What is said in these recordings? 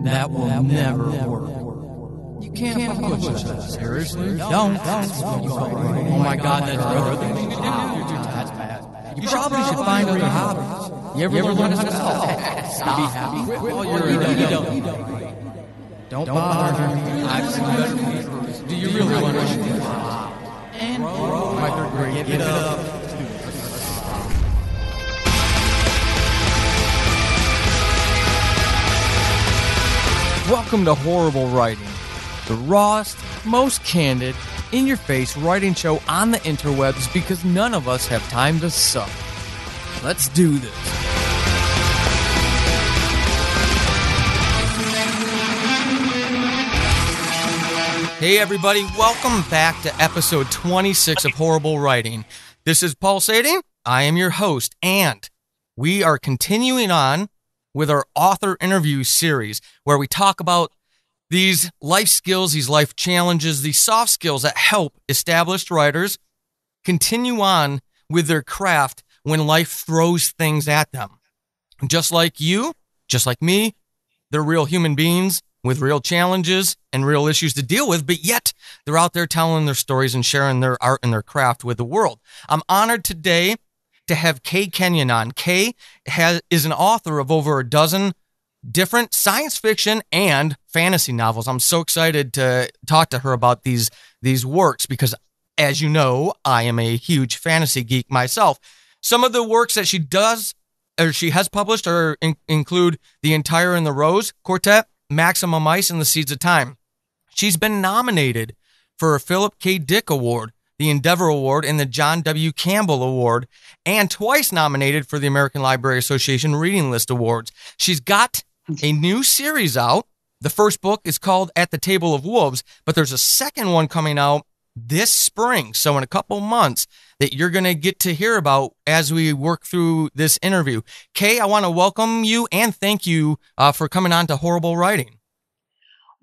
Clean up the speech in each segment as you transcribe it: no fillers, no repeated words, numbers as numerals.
That will never work. You can't push that. Seriously? Don't. Oh my God, that's another thing. That's bad. You probably should find other hobbies. You ever learn to stop? Be happy. Well, you don't. Don't bother me. I've seen better people. Do you really want to? And my third grade, give it up. Welcome to Horrible Writing, the rawest, most candid, in-your-face writing show on the interwebs because none of us have time to suck. Let's do this. Hey everybody, welcome back to episode 26 of Horrible Writing. This is Pulsating, I am your host, and we are continuing on with our author interview series where we talk about these life skills, these life challenges, these soft skills that help established writers continue on with their craft when life throws things at them. Just like you, just like me, they're real human beings with real challenges and real issues to deal with, but yet they're out there telling their stories and sharing their art and their craft with the world. I'm honored today to have Kenyon on. Kay is an author of over a dozen different science fiction and fantasy novels. I'm so excited to talk to her about these works because, as you know, I am a huge fantasy geek myself. Some of the works that she has published include The Entire and the Rose Quartet, Maximum Ice, and The Seeds of Time. She's been nominated for a Philip K. Dick Award, the Endeavor Award, and the John W. Campbell Award, and twice nominated for the American Library Association Reading List Awards. She's got a new series out. The first book is called At the Table of Wolves, but there's a second one coming out this spring, so in a couple months, that you're going to get to hear about as we work through this interview. Kay, I want to welcome you and thank you for coming on to Horrible Writing.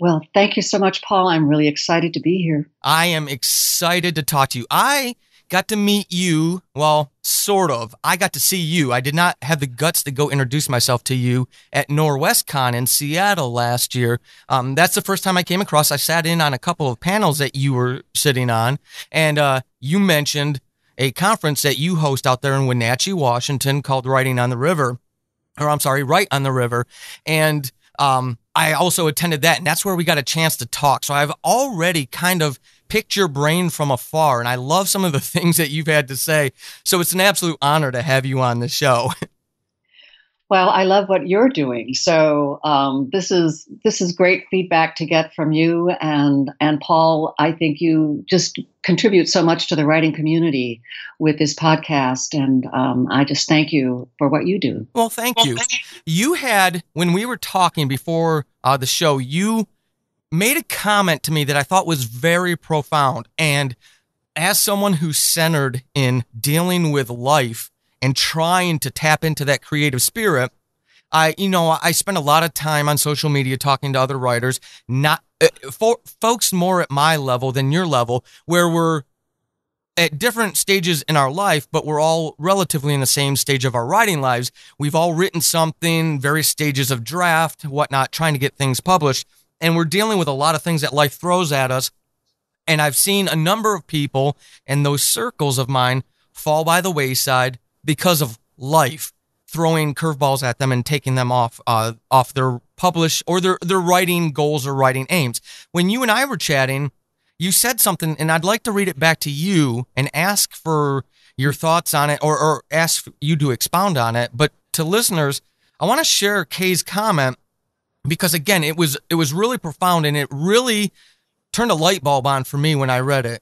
Well, thank you so much, Paul. I'm really excited to be here. I am excited to talk to you. I got to meet you, well, sort of. I got to see you. I did not have the guts to go introduce myself to you at NorwestCon in Seattle last year. That's the first time I came across. I sat in on a couple of panels that you were sitting on, and you mentioned a conference that you host out there in Wenatchee, Washington called Write on the River. And I also attended that, and that's where we got a chance to talk. So I've already kind of picked your brain from afar, and I love some of the things that you've had to say. So it's an absolute honor to have you on the show. Well, I love what you're doing. So this is great feedback to get from you and Paul. I think you just contribute so much to the writing community with this podcast, and I just thank you for what you do. Well, thank you. You had, when we were talking before the show, you made a comment to me that I thought was very profound. And as someone who's centered in dealing with life and trying to tap into that creative spirit, I spend a lot of time on social media talking to other writers, not folks more at my level than your level, where we're at different stages in our life, but we're all relatively in the same stage of our writing lives. We've all written something, various stages of draft, whatnot, trying to get things published. And we're dealing with a lot of things that life throws at us. And I've seen a number of people in those circles of mine fall by the wayside because of life throwing curveballs at them and taking them off their publish or their writing goals or writing aims. When you and I were chatting, you said something, and I'd like to read it back to you and ask for your thoughts on it or ask you to expound on it. But to listeners, I want to share Kay's comment because, again, it was really profound, and it really turned a light bulb on for me when I read it.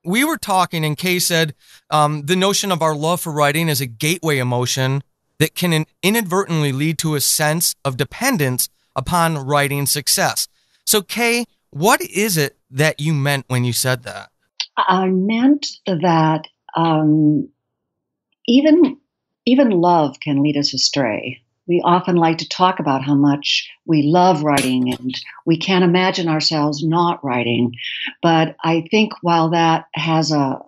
We were talking, and Kay said, the notion of our love for writing is a gateway emotion that can inadvertently lead to a sense of dependence upon writing success. So, Kay, what is it that you meant when you said that? I meant that even love can lead us astray. We often like to talk about how much we love writing and we can't imagine ourselves not writing. But I think while that has a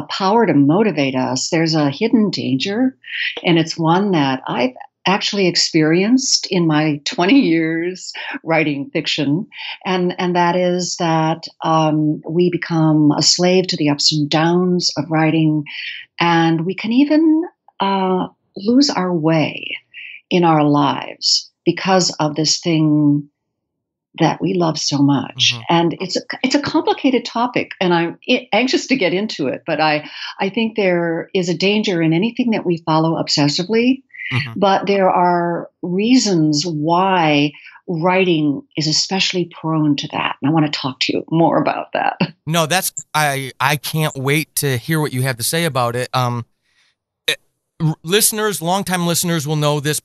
power to motivate us, there's a hidden danger. And it's one that I've actually experienced in my 20 years writing fiction, and that is that we become a slave to the ups and downs of writing, and we can even lose our way in our lives because of this thing that we love so much. Mm-hmm. And it's a complicated topic, and I'm anxious to get into it. But I think there is a danger in anything that we follow obsessively. Mm-hmm. But there are reasons why writing is especially prone to that. And I want to talk to you more about that. No, I can't wait to hear what you have to say about it. Listeners, longtime listeners will know this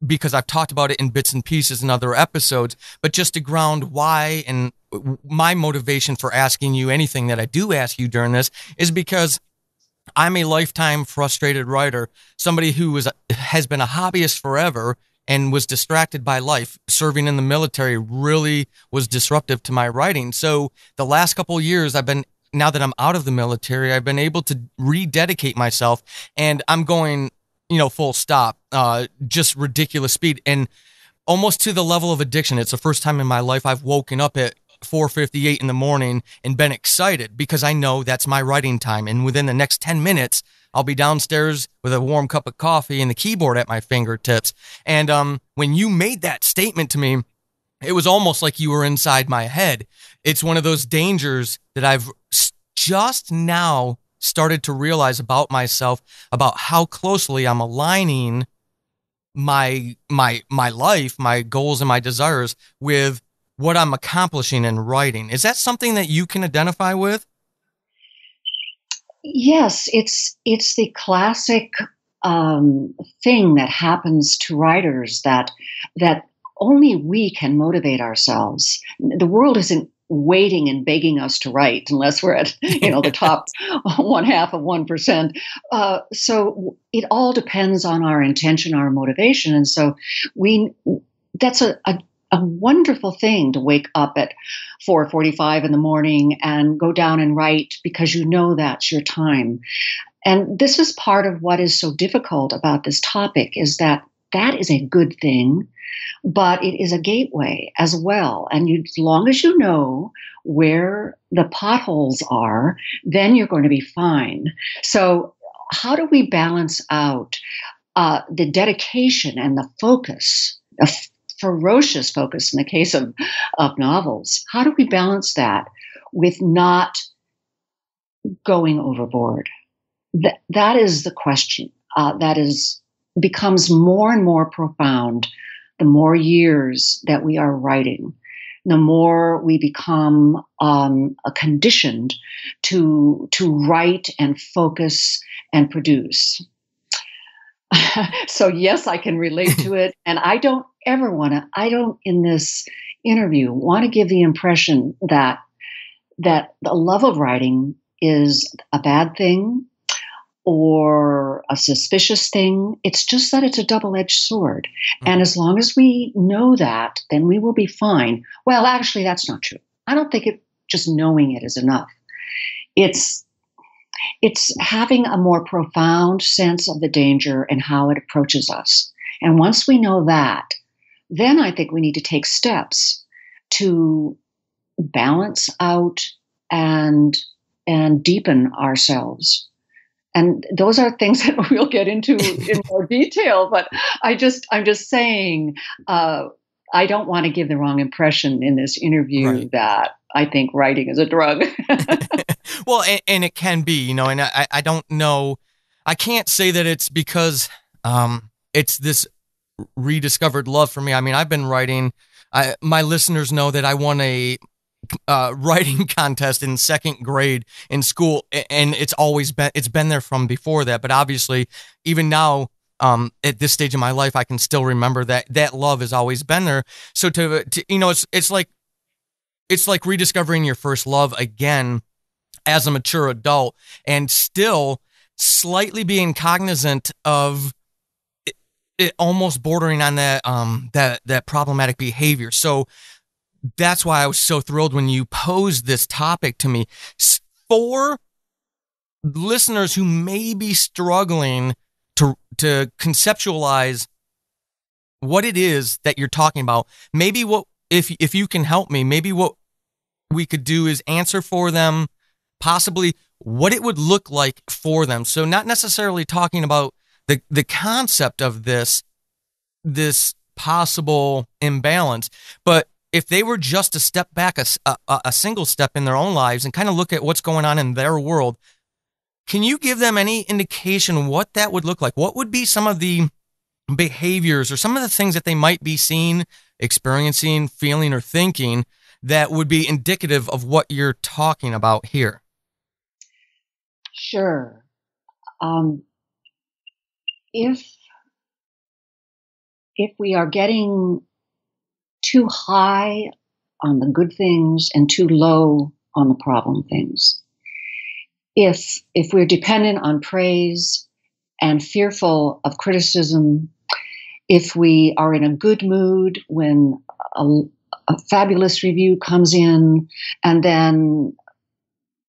because I've talked about it in bits and pieces in other episodes, but just to ground why and my motivation for asking you anything that I do ask you during this is because I'm a lifetime frustrated writer, somebody who has been a hobbyist forever and was distracted by life. Serving in the military really was disruptive to my writing. So the last couple of years now that I'm out of the military, I've been able to rededicate myself, and I'm going, full stop, just ridiculous speed, and almost to the level of addiction. It's the first time in my life I've woken up at 4:58 in the morning and been excited because I know that's my writing time. And within the next 10 minutes, I'll be downstairs with a warm cup of coffee and the keyboard at my fingertips. And when you made that statement to me, it was almost like you were inside my head. It's one of those dangers that I've just now started to realize about myself, about how closely I'm aligning my life, my goals and my desires with what I'm accomplishing in writing. Is that something that you can identify with? Yes, it's the classic thing that happens to writers that only we can motivate ourselves. The world isn't waiting and begging us to write unless we're at the top 1/2 of 1%. So it all depends on our intention, our motivation, and so that's a wonderful thing to wake up at 4:45 in the morning and go down and write because you know that's your time. And this is part of what is so difficult about this topic is that is a good thing, but it is a gateway as well. And as long as you know where the potholes are, then you're going to be fine. So how do we balance out the dedication and the focus, a ferocious focus in the case of novels? How do we balance that with not going overboard? That is the question. That becomes more and more profound the more years that we are writing, the more we become conditioned to write and focus and produce. So yes, I can relate to it. And I don't in this interview want to give the impression that the love of writing is a bad thing or a suspicious thing. It's just that it's a double-edged sword. Mm-hmm. And as long as we know that, then we will be fine. Well, actually, that's not true. I don't think just knowing it is enough. It's having a more profound sense of the danger and how it approaches us. And once we know that, then I think we need to take steps to balance out and deepen ourselves. And those are things that we'll get into in more detail. But I'm just saying, I don't want to give the wrong impression in this interview right. That I think writing is a drug. Well, and it can be, and I don't know. I can't say that it's because it's this rediscovered love for me. I mean, I've been writing. My listeners know that I won a writing contest in second grade in school, and it's been there from before that. But obviously, even now, at this stage of my life, I can still remember that love has always been there. So to it's like rediscovering your first love again as a mature adult, and still slightly being cognizant of it almost bordering on that problematic behavior. So that's why I was so thrilled when you posed this topic to me. For listeners who may be struggling to conceptualize what it is that you're talking about. Maybe what, if you can help me, maybe what we could do is answer for them possibly what it would look like for them. So not necessarily talking about the concept of this possible imbalance, but if they were just to step back a single step in their own lives and kind of look at what's going on in their world, can you give them any indication what that would look like? What would be some of the behaviors or some of the things that they might be seeing, experiencing, feeling, or thinking that would be indicative of what you're talking about here? Sure. Um, if we are getting too high on the good things and too low on the problem things, if we're dependent on praise and fearful of criticism, if we are in a good mood when a fabulous review comes in, and then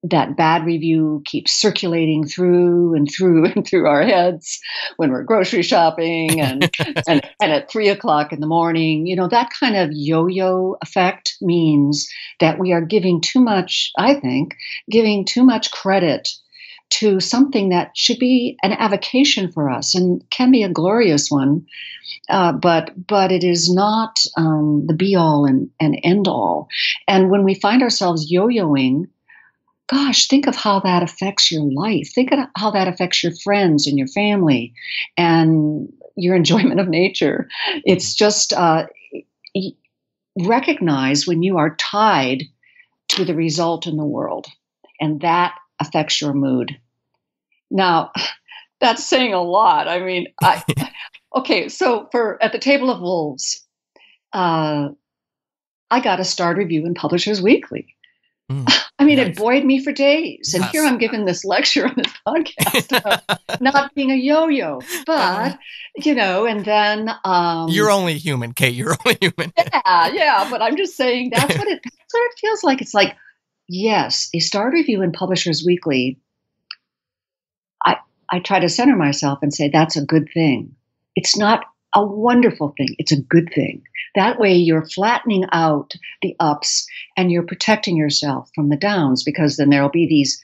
that bad review keeps circulating through and through and through our heads when we're grocery shopping and at 3:00 in the morning, that kind of yo-yo effect means that we are giving too much, I think, giving too much credit to something that should be an avocation for us and can be a glorious one, but it is not the be all and end all. And when we find ourselves yo-yoing, gosh, think of how that affects your life. Think of how that affects your friends and your family and your enjoyment of nature. It's just recognize when you are tied to the result in the world, and that affects your mood. Now, that's saying a lot. I mean, okay, so at the Table of Wolves, I got a starred review in Publishers Weekly. I mean, nice. It buoyed me for days. And here I'm giving this lecture on this podcast about not being a yo-yo. But, and then... you're only human, Kate. You're only human. Yeah. But I'm just saying that's what it feels like. It's like, yes, a starred review in Publishers Weekly, I try to center myself and say that's a good thing. It's not a wonderful thing. It's a good thing. That way you're flattening out the ups and you're protecting yourself from the downs, because then there'll be these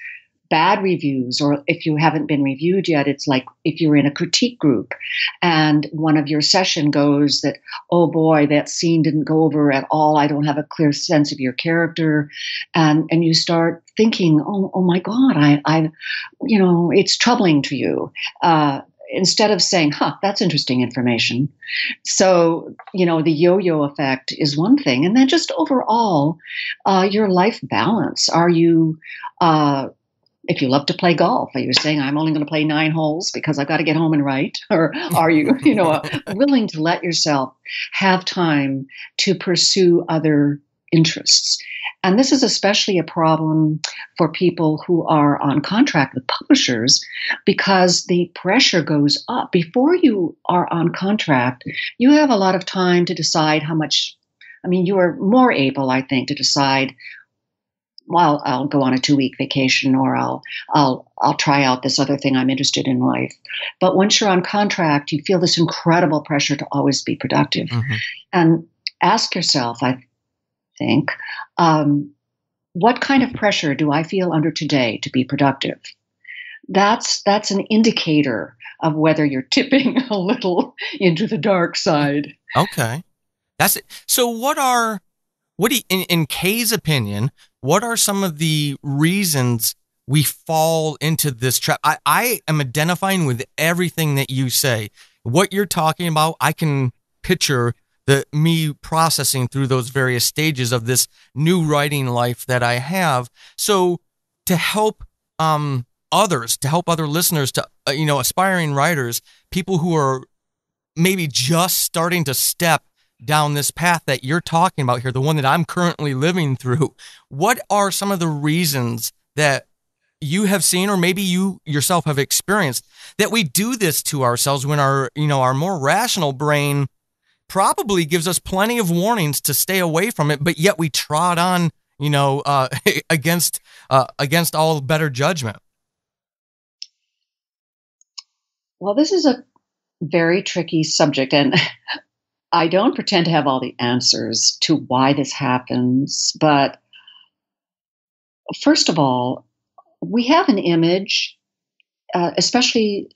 bad reviews, or if you haven't been reviewed yet, it's like if you're in a critique group and one of your session goes that, oh boy, that scene didn't go over at all. I don't have a clear sense of your character. And you start thinking, oh my God, I it's troubling to you. Instead of saying, that's interesting information. So, the yo-yo effect is one thing. And then just overall, your life balance. Are you, if you love to play golf, are you saying, I'm only going to play 9 holes because I've got to get home and write? Or are you, willing to let yourself have time to pursue other interests? And this is especially a problem for people who are on contract with publishers, because the pressure goes up. Before you are on contract, you have a lot of time to decide how much. I mean, you are more able, I think, to decide, well, I'll go on a 2-week vacation, or I'll try out this other thing I'm interested in life. But once you're on contract, you feel this incredible pressure to always be productive. Mm-hmm. And ask yourself, I think, what kind of pressure do I feel under today to be productive? That's an indicator of whether you're tipping a little into the dark side. Okay, that's it. So in Kay's opinion, what are some of the reasons we fall into this trap? I am identifying with everything that you say. What you're talking about, I can picture me processing through those various stages of this new writing life that I have. So to help others, to help other listeners, to aspiring writers, people who are maybe just starting to step down this path that you're talking about here, the one that I'm currently living through, what are some of the reasons that you have seen, or maybe you yourself have experienced, that we do this to ourselves when our more rational brain probably gives us plenty of warnings to stay away from it, but yet we trot on, against all better judgment? Well, this is a very tricky subject, and I don't pretend to have all the answers to why this happens, but first of all, we have an image, especially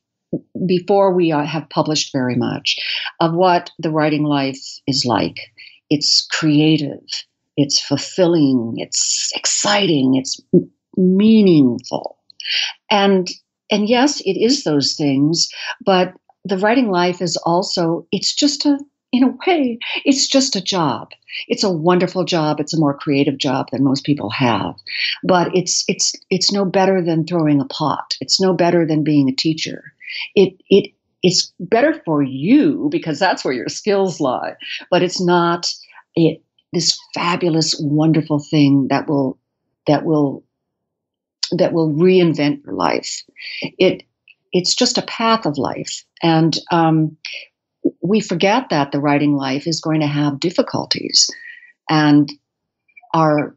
before we have published very much, of what the writing life is like. It's creative, it's fulfilling, it's exciting, it's meaningful. And yes, it is those things, but the writing life is also, in a way, it's just a job. It's a wonderful job. It's a more creative job than most people have. But it's no better than throwing a pot. It's no better than being a teacher. It's better for you because that's where your skills lie. But it's not this fabulous, wonderful thing that will reinvent your life. It's just a path of life, and we forget that the writing life is going to have difficulties, and our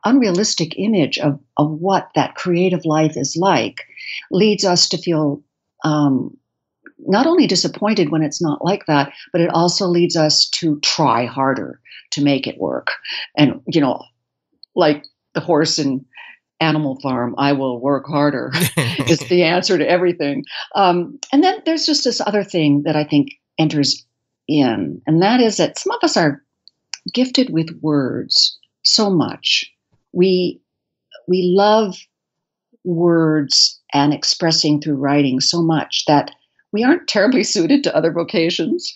unrealistic image of what that creative life is like leads us to feel not only disappointed when it's not like that, but it also leads us to try harder to make it work. And, like the horse in Animal Farm, I will work harder is the answer to everything. And then there's just this other thing that I think enters in, and that is that some of us are gifted with words so much. We love words and expressing through writing so much that we aren't terribly suited to other vocations.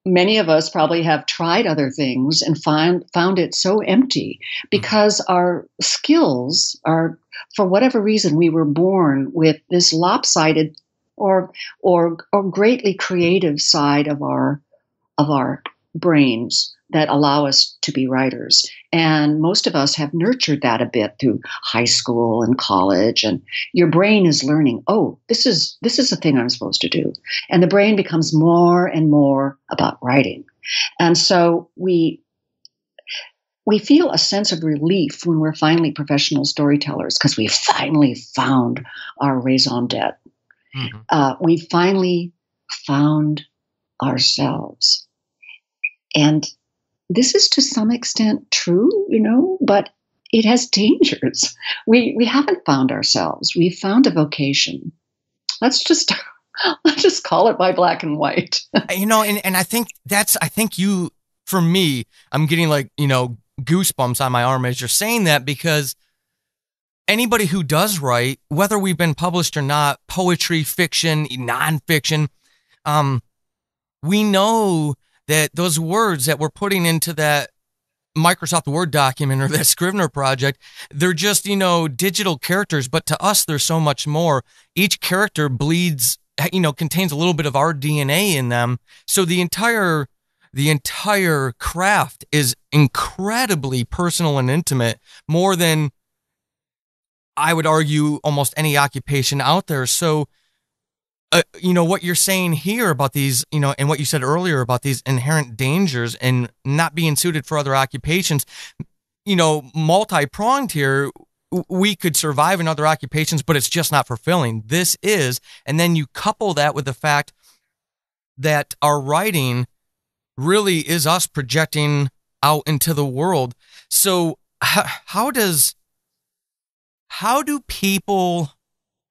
Many of us probably have tried other things and found it so empty because our skills are, for whatever reason, we were born with this lopsided or greatly creative side of our brains that allow us to be writers. And most of us have nurtured that a bit through high school and college. And your brain is learning, oh, this is the thing I'm supposed to do. And the brain becomes more and more about writing. And so we feel a sense of relief when we're finally professional storytellers because we finally found our raison d'etre. Mm-hmm. We finally found ourselves. And this is to some extent true, but it has dangers. We haven't found ourselves. We found a vocation. Let's just call it by black and white. And I think for me, I'm getting goosebumps on my arm as you're saying that, because anybody who does write, whether we've been published or not, poetry, fiction, nonfiction, we know that those words that we're putting into that Microsoft Word document or that Scrivener project, they're just, digital characters, but to us, there's so much more. Each character bleeds, contains a little bit of our DNA in them. So the entire craft is incredibly personal and intimate, more than, I would argue, almost any occupation out there. So what you're saying here about these, and what you said earlier about these inherent dangers and not being suited for other occupations, multi-pronged here. We could survive in other occupations, but it's just not fulfilling. This is, and then you couple that with the fact that our writing really is us projecting out into the world. So how do people,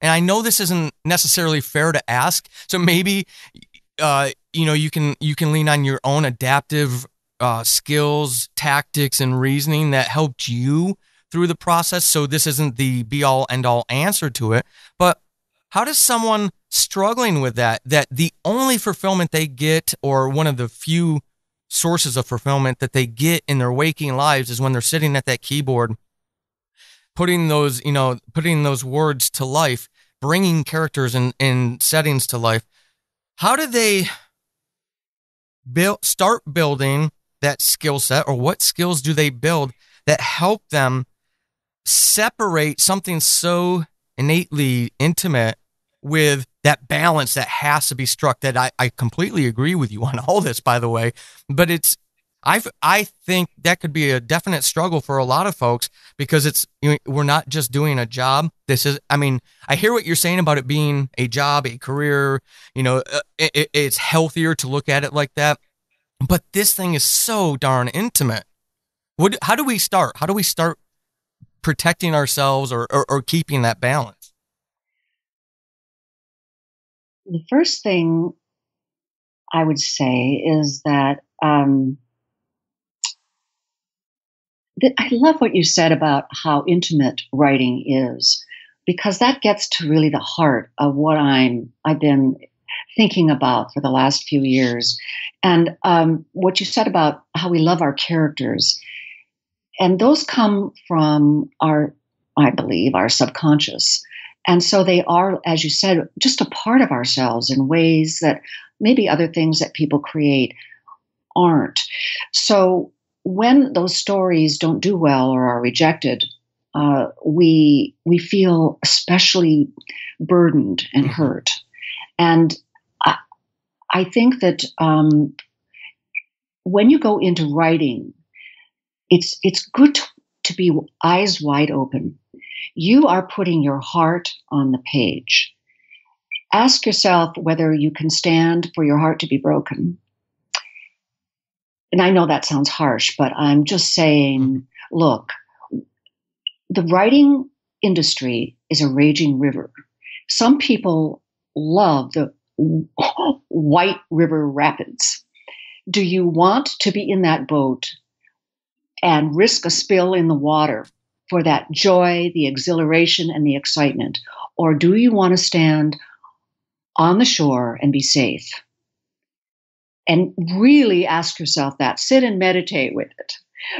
and I know this isn't necessarily fair to ask, so maybe you can lean on your own adaptive skills, tactics, and reasoning that helped you through the process. So this isn't the be-all, end-all answer to it. But how does someone struggling with that the only fulfillment they get, or one of the few sources of fulfillment that they get in their waking lives, is when they're sitting at that keyboard, putting those words to life, bringing characters and settings to life? How do they start building that skill set, or what skills do they build that help them separate something so innately intimate with that balance that has to be struck? That I completely agree with you on all this, by the way, but I think that could be a definite struggle for a lot of folks because we're not just doing a job. I hear what you're saying about it being a job, a career, it's healthier to look at it like that. But this thing is so darn intimate. How do we start? How do we start protecting ourselves or keeping that balance? The first thing I would say is that I love what you said about how intimate writing is, because that gets to really the heart of what I've been thinking about for the last few years. And what you said about how we love our characters, and those come from I believe, our subconscious. And so they are, as you said, just a part of ourselves in ways that maybe other things that people create aren't. So when those stories don't do well or are rejected, we feel especially burdened and hurt. And I think that when you go into writing, it's good to be eyes wide open. You are putting your heart on the page. Ask yourself whether you can stand for your heart to be broken. And I know that sounds harsh, but I'm just saying, look, the writing industry is a raging river. Some people love the white river rapids. Do you want to be in that boat and risk a spill in the water for that joy, the exhilaration, and the excitement? Or do you want to stand on the shore and be safe? And really ask yourself that. Up and meditate with it.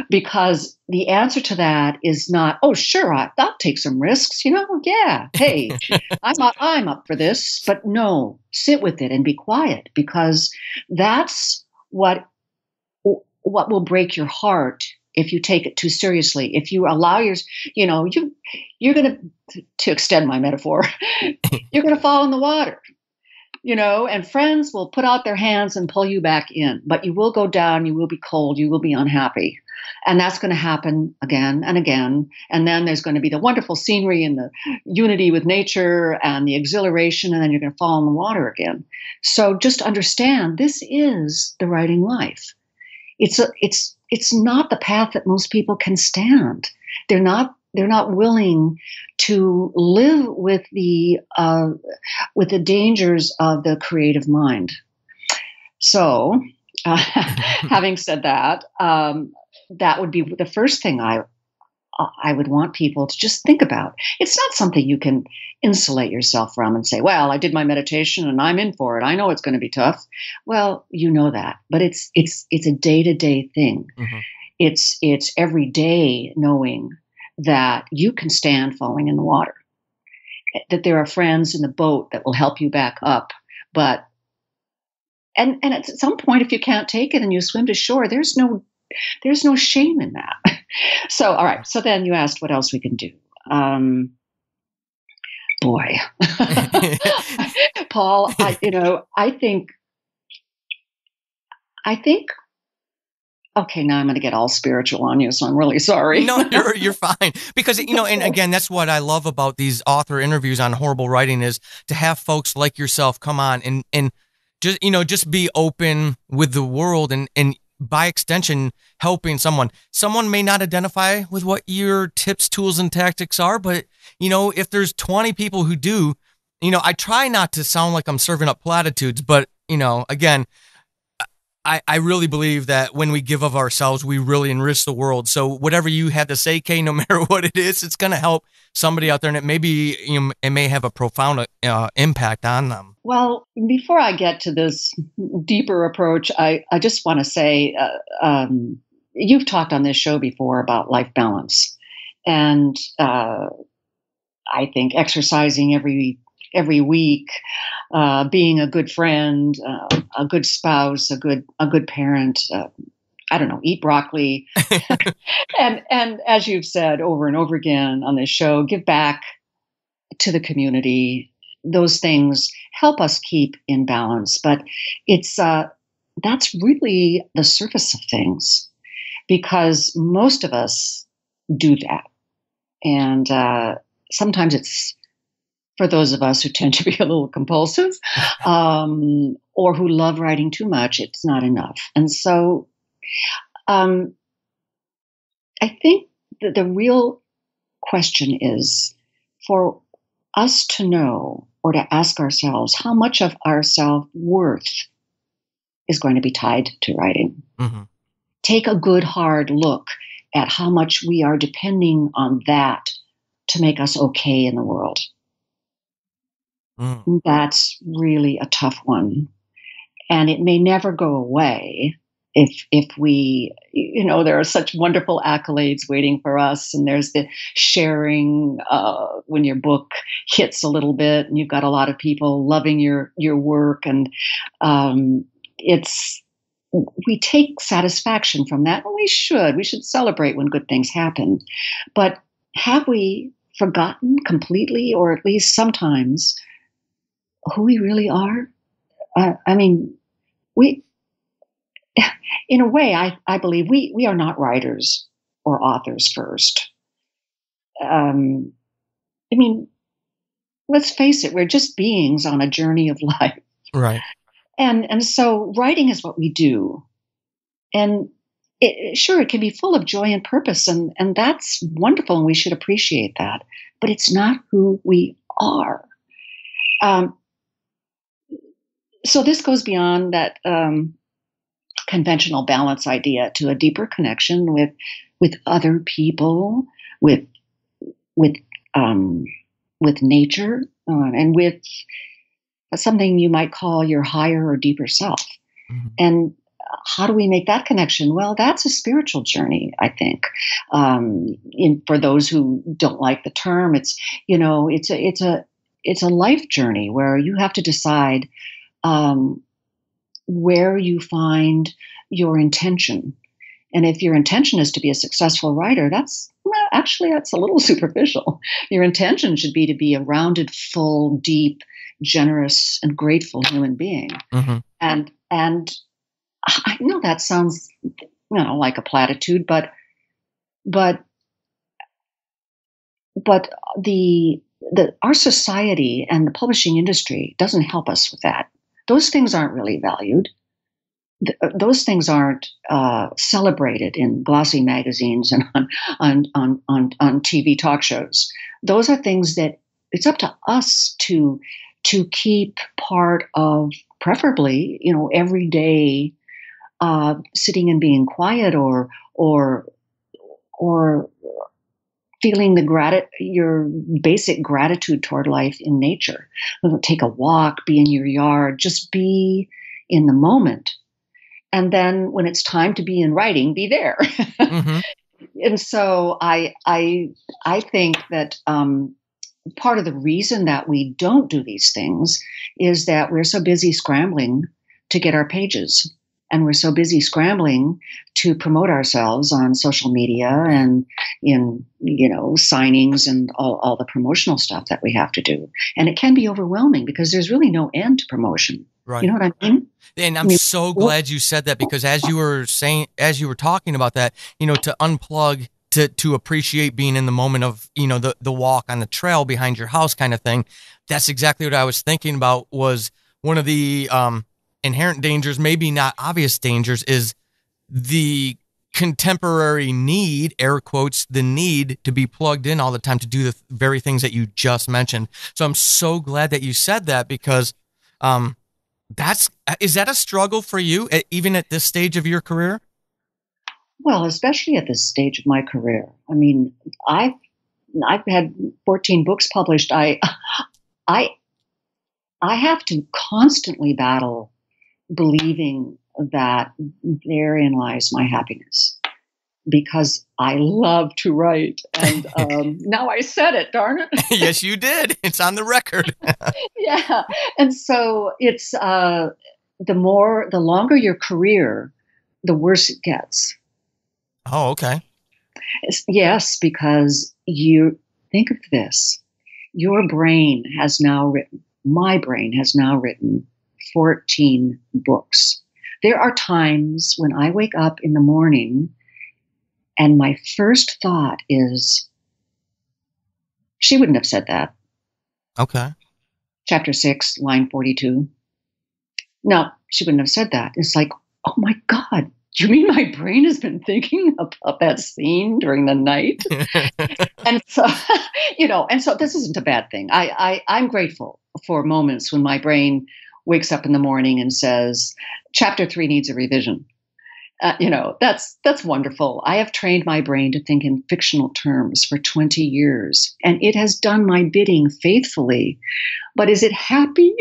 Because the answer to that is not, oh, sure, I'll take some risks. Yeah, hey, I'm up for this. But no, sit with it and be quiet, because that's what will break your heart if you take it too seriously. If you allow you're going to extend my metaphor, you're going to fall in the water. And friends will put out their hands and pull you back in, but you will go down, you will be cold, you will be unhappy. And that's going to happen again and again. And then there's going to be the wonderful scenery and the unity with nature and the exhilaration, and then you're going to fall in the water again. So just understand, this is the writing life. It's not the path that most people can stand. They're not willing to live with the dangers of the creative mind. So, having said that, that would be the first thing I would want people to just think about. It's not something you can insulate yourself from and say, well, I did my meditation and I'm in for it. I know it's going to be tough. Well, you know that, but it's a day-to-day thing. Mm-hmm. It's every day knowing that you can stand falling in the water, that there are friends in the boat that will help you back up. But and at some point, if you can't take it and you swim to shore, there's no shame in that. So, all right. So then you asked what else we can do. Boy, Paul, I think. Okay, now I'm going to get all spiritual on you, so I'm really sorry. No, you're fine. Because, and again, that's what I love about these author interviews on horrible writing, is to have folks like yourself come on and just be open with the world and by extension, helping someone. Someone may not identify with what your tips, tools, and tactics are, but, if there's 20 people who do, I try not to sound like I'm serving up platitudes, but, again, I really believe that when we give of ourselves, we really enrich the world. So whatever you had to say, Kay, no matter what it is, it's going to help somebody out there, and it may have a profound impact on them. Well, before I get to this deeper approach, I just want to say, you've talked on this show before about life balance, and I think exercising every week, being a good friend, a good spouse, a good parent, I don't know, eat broccoli. and as you've said over and over again on this show, give back to the community. Those things help us keep in balance. But it's that's really the surface of things, because most of us do that. And sometimes it's for those of us who tend to be a little compulsive, or who love writing too much, it's not enough. And so um, I think that the real question is for us to know or to ask ourselves how much of our self worth is going to be tied to writing. Mm-hmm. Take a good hard look at how much we are depending on that to make us okay in the world. Mm. That's really a tough one. And it may never go away if we, there are such wonderful accolades waiting for us, and there's the sharing when your book hits a little bit and you've got a lot of people loving your work, and it's we take satisfaction from that, and we should celebrate when good things happen. But have we forgotten completely, or at least sometimes, who we really are? I mean, we, in a way, I believe we are not writers or authors first. Um, I mean, let's face it, we're just beings on a journey of life. Right. And so writing is what we do. And sure, it can be full of joy and purpose, and that's wonderful, and we should appreciate that. But it's not who we are. Um, so this goes beyond that conventional balance idea to a deeper connection with other people, with with um, with nature, and with something you might call your higher or deeper self. Mm-hmm. And how do we make that connection? Well, that's a spiritual journey, I think. For those who don't like the term, it's a life journey where you have to decide where you find your intention. And if your intention is to be a successful writer, that's a little superficial. Your intention should be to be a rounded, full, deep, generous, and grateful human being. Mm-hmm. And I know that sounds, like a platitude, but the our society and the publishing industry doesn't help us with that. Those things aren't really valued. Those things aren't celebrated in glossy magazines and on TV talk shows. Those are things that it's up to us to keep part of, preferably, every day, sitting and being quiet, or feeling your basic gratitude toward life in nature. Take a walk, be in your yard, just be in the moment. And then when it's time to be in writing, be there. Mm-hmm. And so I think that part of the reason that we don't do these things is that we're so busy scrambling to get our pages. And we're so busy scrambling to promote ourselves on social media and in, signings and all the promotional stuff that we have to do. And it can be overwhelming because there's really no end to promotion. Right. You know what I mean? And I'm so glad you said that, because as you were talking about that, to unplug, to appreciate being in the moment of, the walk on the trail behind your house kind of thing. That's exactly what I was thinking about. Was one of the inherent dangers, maybe not obvious dangers, is the contemporary need, air quotes, the need to be plugged in all the time to do the very things that you just mentioned. So I'm so glad that you said that, because is that a struggle for you, even at this stage of your career? Well, especially at this stage of my career. I mean, I've had 14 books published. I have to constantly battle believing that therein lies my happiness, because I love to write. And now I said it, darn it. Yes, you did. It's on the record. Yeah. And so it's the longer your career, the worse it gets. Oh, okay. Yes, because you think of this. My brain has now written 14 books. There are times when I wake up in the morning and my first thought is, she wouldn't have said that. Okay. Chapter 6, line 42. No, she wouldn't have said that. It's like, oh my God, do you mean my brain has been thinking about that scene during the night? And so, and so this isn't a bad thing. I'm grateful for moments when my brain wakes up in the morning and says, chapter 3 needs a revision. That's wonderful. I have trained my brain to think in fictional terms for 20 years, and it has done my bidding faithfully. But is it happy?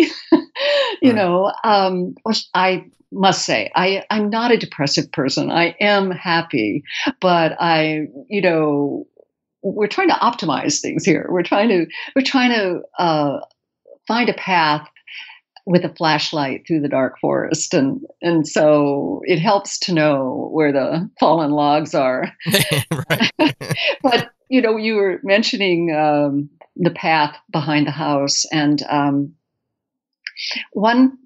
I must say, I'm not a depressive person. I am happy, but we're trying to optimize things here. We're trying to find a path with a flashlight through the dark forest. And so it helps to know where the fallen logs are. Right. But, you were mentioning the path behind the house. And one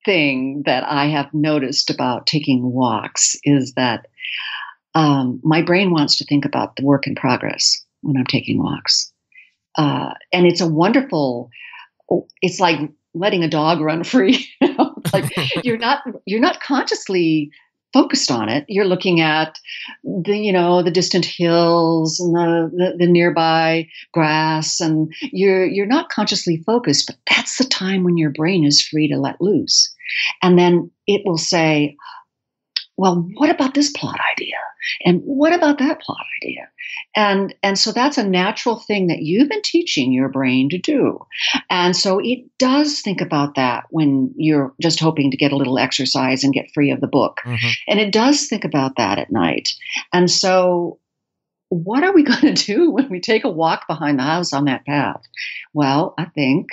thing that I have noticed about taking walks is that my brain wants to think about the work in progress when I'm taking walks. And it's it's like letting a dog run free. Like you're not consciously focused on it. You're looking at the distant hills and the nearby grass, and you're not consciously focused, but that's the time when your brain is free to let loose. And then it will say, well, what about this plot idea? And what about that plot idea? And so that's a natural thing that you've been teaching your brain to do. And so it does think about that when you're just hoping to get a little exercise and get free of the book. Mm-hmm. And it does think about that at night. And so what are we going to do when we take a walk behind the house on that path? Well, I think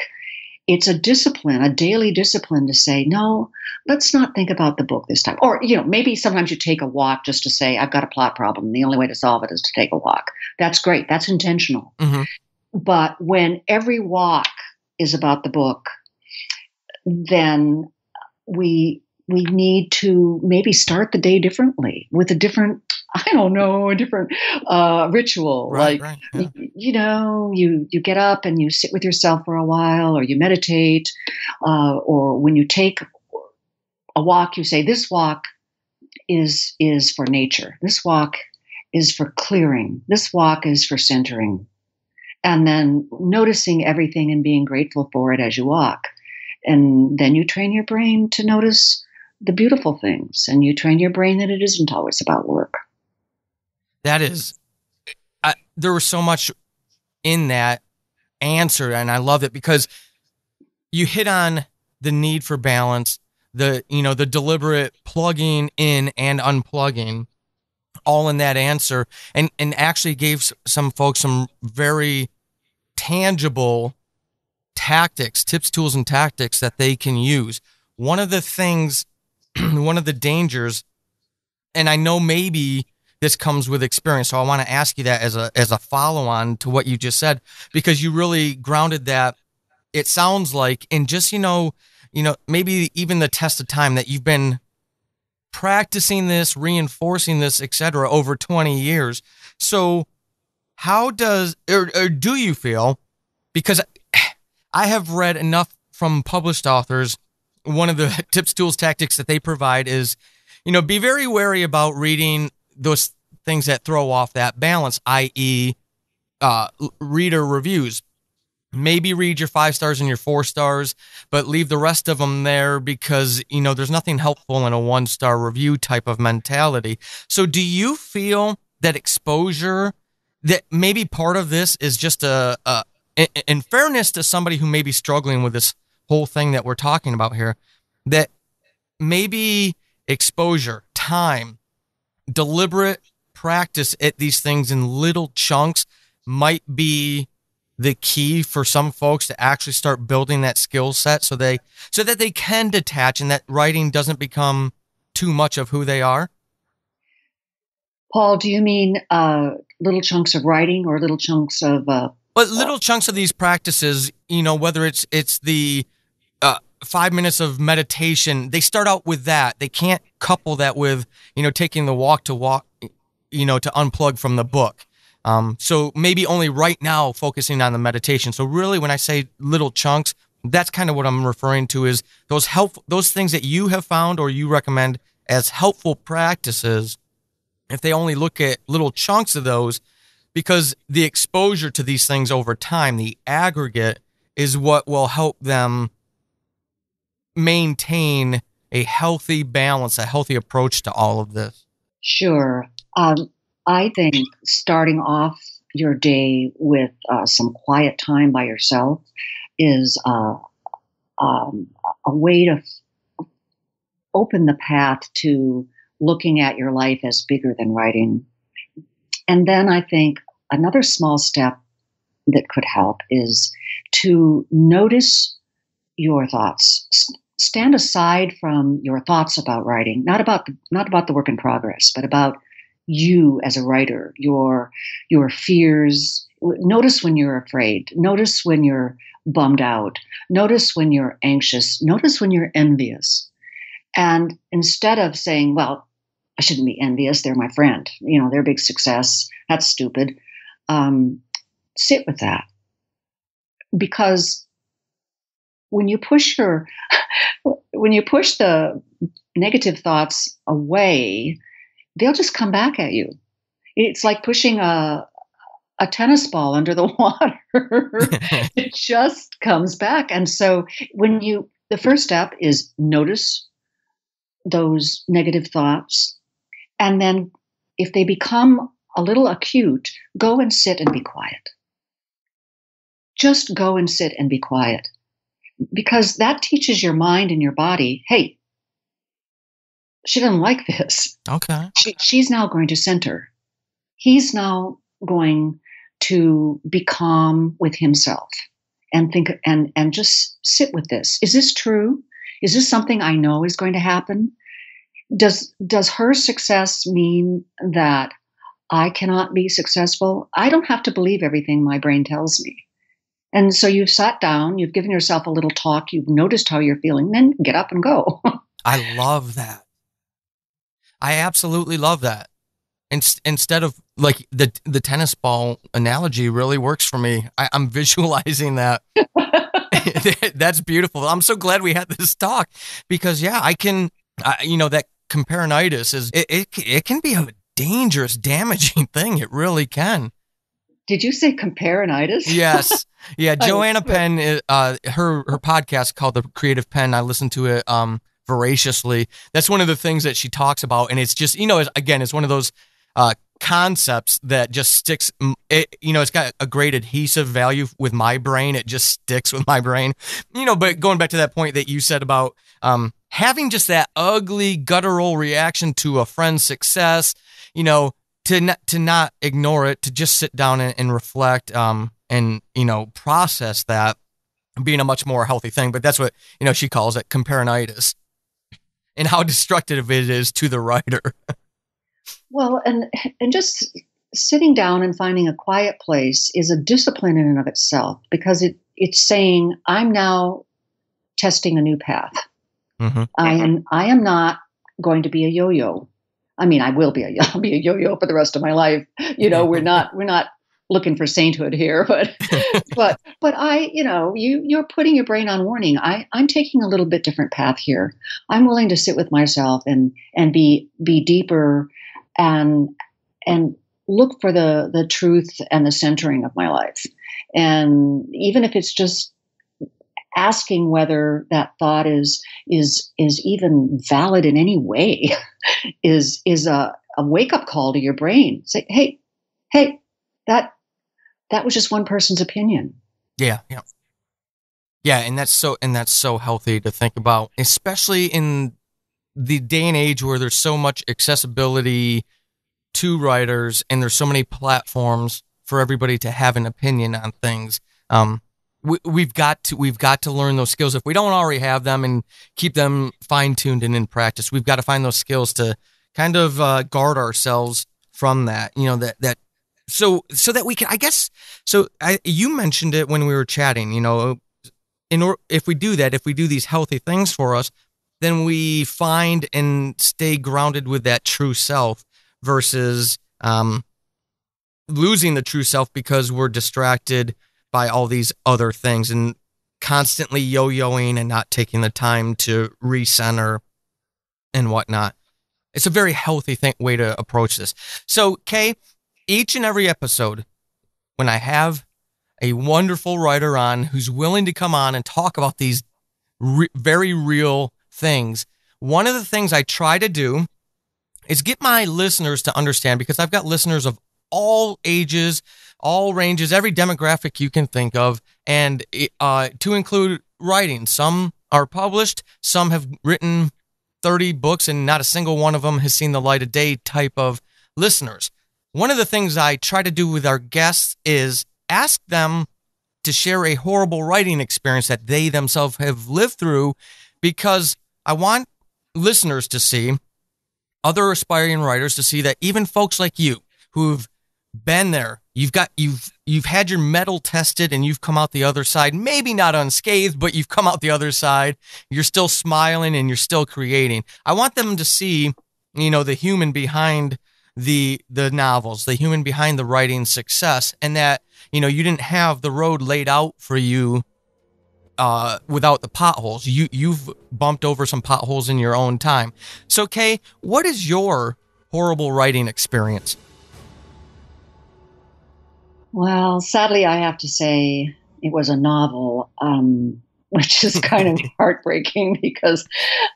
it's a discipline, a daily discipline to say, no, let's not think about the book this time. Or, maybe sometimes you take a walk just to say, I've got a plot problem. And the only way to solve it is to take a walk. That's great. That's intentional. Mm-hmm. But when every walk is about the book, then we need to maybe start the day differently with a different ritual. Right, like, right, yeah. You get up and you sit with yourself for a while, or you meditate, or when you take a walk, you say, this walk is for nature. This walk is for clearing. This walk is for centering. And then noticing everything and being grateful for it as you walk. And then you train your brain to notice the beautiful things, and you train your brain that it isn't always about work. That is, there was so much in that answer, and I love it because you hit on the need for balance, the deliberate plugging in and unplugging, all in that answer, and actually gave some folks some very tangible tactics, tips, tools, and tactics that they can use. One of the things, one of the dangers, and I know maybe this comes with experience, so I want to ask you that as a follow-on to what you just said, because you really grounded that, it sounds like, in just, maybe even the test of time that you've been practicing this, reinforcing this, etc., over 20 years. So how does, or do you feel, because I have read enough from published authors, one of the tips, tools, tactics that they provide is, be very wary about reading those things that throw off that balance, i.e., reader reviews. Maybe read your 5 stars and your 4 stars, but leave the rest of them there because, there's nothing helpful in a 1-star review type of mentality. So do you feel that exposure, that maybe part of this is just in fairness to somebody who may be struggling with this whole thing that we're talking about here, that maybe exposure, time, deliberate practice at these things in little chunks might be the key for some folks to actually start building that skill set so that they can detach and that writing doesn't become too much of who they are? Paul, do you mean little chunks of writing or little chunks of... But little chunks of these practices, whether it's the 5 minutes of meditation, they start out with that. They can't couple that with, taking the walk, to unplug from the book. So maybe only right now focusing on the meditation. So really, when I say little chunks, that's kind of what I'm referring to, is those things that you have found or you recommend as helpful practices. If they only look at little chunks of those, because the exposure to these things over time, the aggregate, is what will help them maintain a healthy balance, a healthy approach to all of this. Sure. I think starting off your day with some quiet time by yourself is a way to open the path to looking at your life as bigger than writing. And then I think another small step that could help is to notice your thoughts. Stand aside from your thoughts about writing, not about the work in progress, but about you as a writer, your fears. Notice when you're afraid. Notice when you're bummed out. Notice when you're anxious. Notice when you're envious. And instead of saying, well, I shouldn't be envious, they're my friend, they're big success, that's stupid, sit with that. Because when you push the negative thoughts away, they'll just come back at you. It's like pushing a tennis ball under the water. It just comes back. And so the first step is notice those negative thoughts. And then if they become a little acute, go and sit and be quiet. Just go and sit and be quiet. Because that teaches your mind and your body, hey, she doesn't like this. Okay. She's now going to center. He's now going to be calm with himself and think and just sit with this. Is this true? Is this something I know is going to happen? Does her success mean that I cannot be successful? I don't have to believe everything my brain tells me. And so you've sat down, you've given yourself a little talk, you've noticed how you're feeling, then get up and go. I love that. I absolutely love that. Instead of like the tennis ball analogy really works for me. I'm visualizing that. That's beautiful. I'm so glad we had this talk because I can, that comparinitis it can be a dangerous, damaging thing. It really can. Did you say comparinitis? Yes. Yeah. Joanna Penn, her podcast called The Creative Pen. I listened to it voraciously. That's one of the things that she talks about. And it's just, it's one of those concepts that just sticks. It's got a great adhesive value with my brain. It just sticks with my brain. But going back to that point that you said about having just that ugly, guttural reaction to a friend's success, to not ignore it, to just sit down and reflect, and process that, being a much more healthy thing. But that's what she calls it, comparinitis, and how destructive it is to the writer. Well, and just sitting down and finding a quiet place is a discipline in and of itself, because it's saying, I'm now testing a new path. Mm-hmm. I am not going to be a yo-yo. I mean, I'll be a yo-yo for the rest of my life. We're not looking for sainthood here, but you're putting your brain on warning. I'm taking a little bit different path here. I'm willing to sit with myself and be deeper and look for the truth and the centering of my life. And even if it's just asking whether that thought is even valid in any way, is a wake-up call to your brain. Say, hey, that was just one person's opinion. Yeah. And that's so healthy to think about, especially in the day and age where there's so much accessibility to writers and there's so many platforms for everybody to have an opinion on things. We've got to learn those skills. If we don't already have them and keep them fine-tuned and in practice, we've got to find those skills to kind of guard ourselves from that, so that we can, I guess. So you mentioned it when we were chatting, if we do that, if we do these healthy things for us, then we find and stay grounded with that true self versus losing the true self because we're distracted by all these other things and constantly yo-yoing and not taking the time to recenter and whatnot. It's a very healthy way to approach this. So, Kay, each and every episode, when I have a wonderful writer on who's willing to come on and talk about these very real things, one of the things I try to do is get my listeners to understand, because I've got listeners of all ages, all ranges, every demographic you can think of, and to include writing. Some are published, some have written 30 books, and not a single one of them has seen the light of day type of listeners. One of the things I try to do with our guests is ask them to share a horrible writing experience that they themselves have lived through, because I want listeners to see, other aspiring writers to see, that even folks like you who've been there, you've had your mettle tested and you've come out the other side, maybe not unscathed, but you've come out the other side. You're still smiling and you're still creating. I want them to see, the human behind the novels, the human behind the writing success, and that, you didn't have the road laid out for you without the potholes. You've bumped over some potholes in your own time. So, Kay, what is your horrible writing experience? Well, sadly, I have to say it was a novel, which is kind of heartbreaking because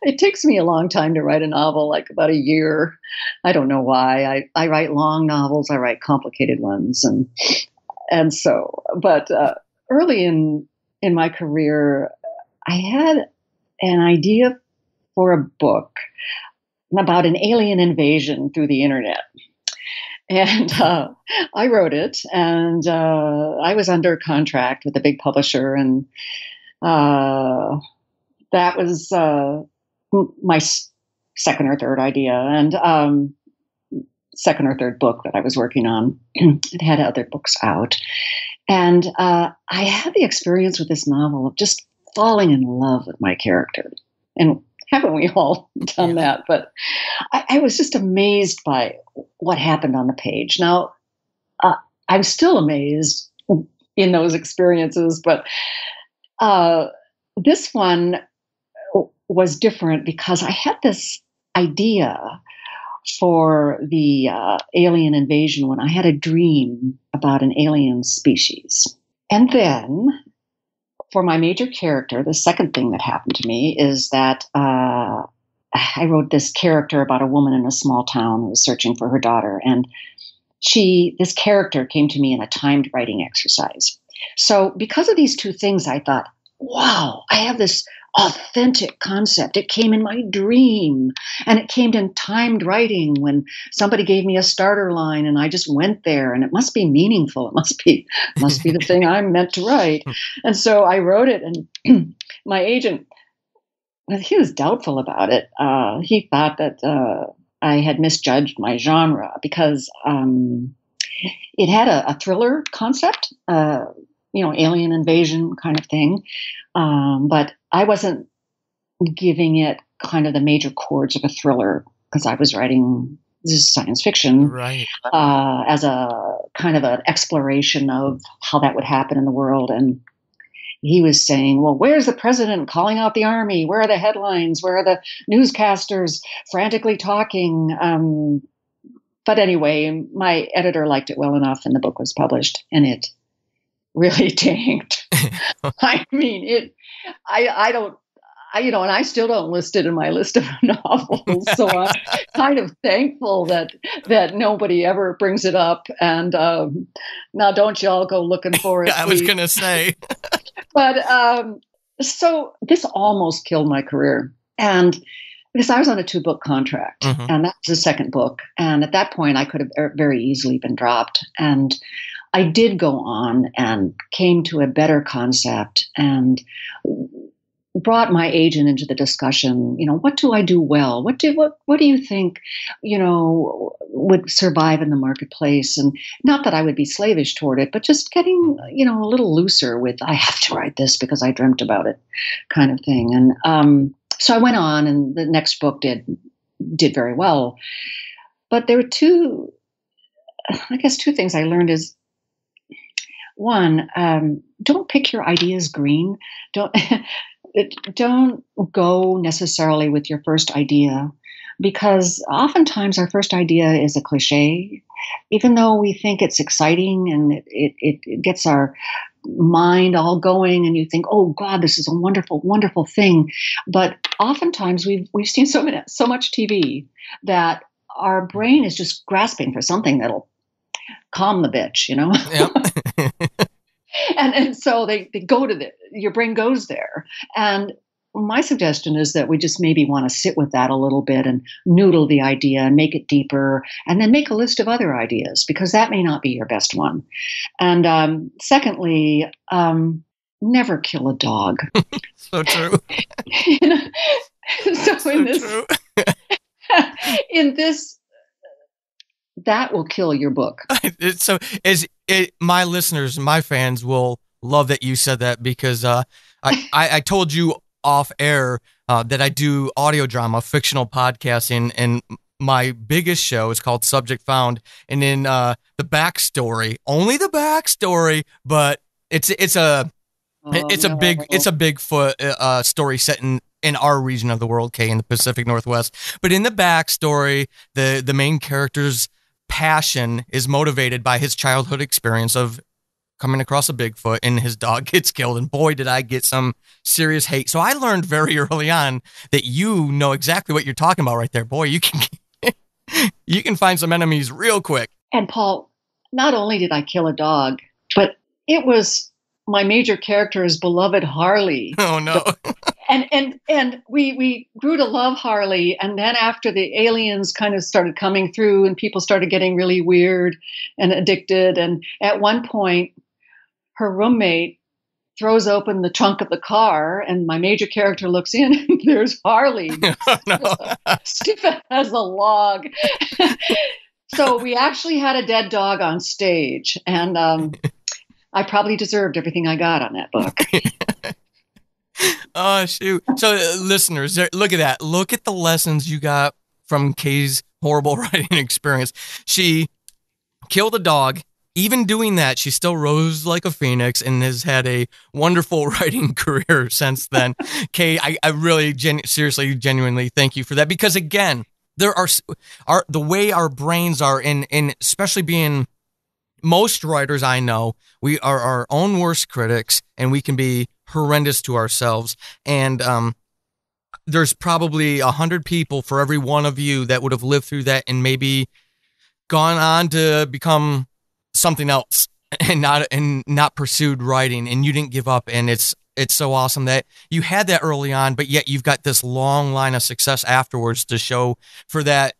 it takes me a long time to write a novel, like about a year. I don't know why. I write long novels. I write complicated ones. But early in my career, I had an idea for a book about an alien invasion through the internet. And I wrote it, and I was under contract with a big publisher, and that was my second or third idea, and second or third book that I was working on. It had other books out. And I had the experience with this novel of just falling in love with my character. And haven't we all done that? But I was just amazed by what happened on the page. Now, I'm still amazed in those experiences, but this one was different because I had this idea for the alien invasion when I had a dream about an alien species. And then for my major character, the second thing that happened to me is that I wrote this character about a woman in a small town who was searching for her daughter. And this character came to me in a timed writing exercise. So because of these two things, I thought, wow, I have this authentic concept. It came in my dream, and it came in timed writing when somebody gave me a starter line and I just went there, and it must be meaningful. It must be the thing I'm meant to write. And so I wrote it, and my agent, he was doubtful about it. He thought that I had misjudged my genre because it had a thriller concept, alien invasion kind of thing. But I wasn't giving it kind of the major chords of a thriller because I was writing this science fiction, right, as a kind of an exploration of how that would happen in the world. And he was saying, well, where's the president calling out the army? Where are the headlines? Where are the newscasters frantically talking? But anyway, my editor liked it well enough, and the book was published, and it really tanked. I mean, and I still don't list it in my list of novels. So I'm kind of thankful that nobody ever brings it up. And now don't y'all go looking for it. I was going to say. But so this almost killed my career. And because I was on a 2-book contract, and that was the second book. And at that point, I could have very easily been dropped. And I did go on and came to a better concept. And brought my agent into the discussion. What do I do well? What do you think, would survive in the marketplace? And not that I would be slavish toward it, but just getting, a little looser with, I have to write this because I dreamt about it, kind of thing. And so I went on, and the next book did very well. But there were two things I learned is, one, don't pick your ideas green. Don't go necessarily with your first idea, because oftentimes our first idea is a cliche, even though we think it's exciting and it gets our mind all going, and you think, oh God, this is a wonderful, wonderful thing. But oftentimes we've seen so much TV that our brain is just grasping for something that'll calm the bitch, Yep. and so they go to your brain goes there. And my suggestion is that we just maybe want to sit with that a little bit and noodle the idea and make it deeper, and then make a list of other ideas, because that may not be your best one. And secondly, never kill a dog. So true. True. In this, that will kill your book. So my listeners, my fans will love that you said that, because I told you off air that I do audio drama, fictional podcasting, and my biggest show is called Subject Found. And in the backstory, only the backstory, but it's a Bigfoot story set in our region of the world, in the Pacific Northwest. But in the backstory, the main character's passion is motivated by his childhood experience of coming across a Bigfoot, and his dog gets killed. And boy, did I get some serious hate. So I learned very early on that you know exactly what you're talking about right there. Boy, you can find some enemies real quick. And Paul, not only did I kill a dog, but it was my major character's beloved Harley. Oh no. And we grew to love Harley. And then after the aliens kind of started coming through and people started getting really weird and addicted, and at one point her roommate throws open the trunk of the car, and my major character looks in, and there's Harley. Oh, no. Stiff as a log. So we actually had a dead dog on stage, and I probably deserved everything I got on that book. Oh, shoot. So, listeners, look at that. Look at the lessons you got from Kay's horrible writing experience. She killed a dog. Even doing that, she still rose like a phoenix and has had a wonderful writing career since then. Kay, I really, seriously, genuinely thank you for that. Because, again, there are the way our brains are, in especially being most writers I know, we are our own worst critics, and we can be horrendous to ourselves. And there's probably 100 people for every one of you that would have lived through that and maybe gone on to become something else and not pursued writing, and you didn't give up. And it's so awesome that you had that early on, but yet you've got this long line of success afterwards to show for that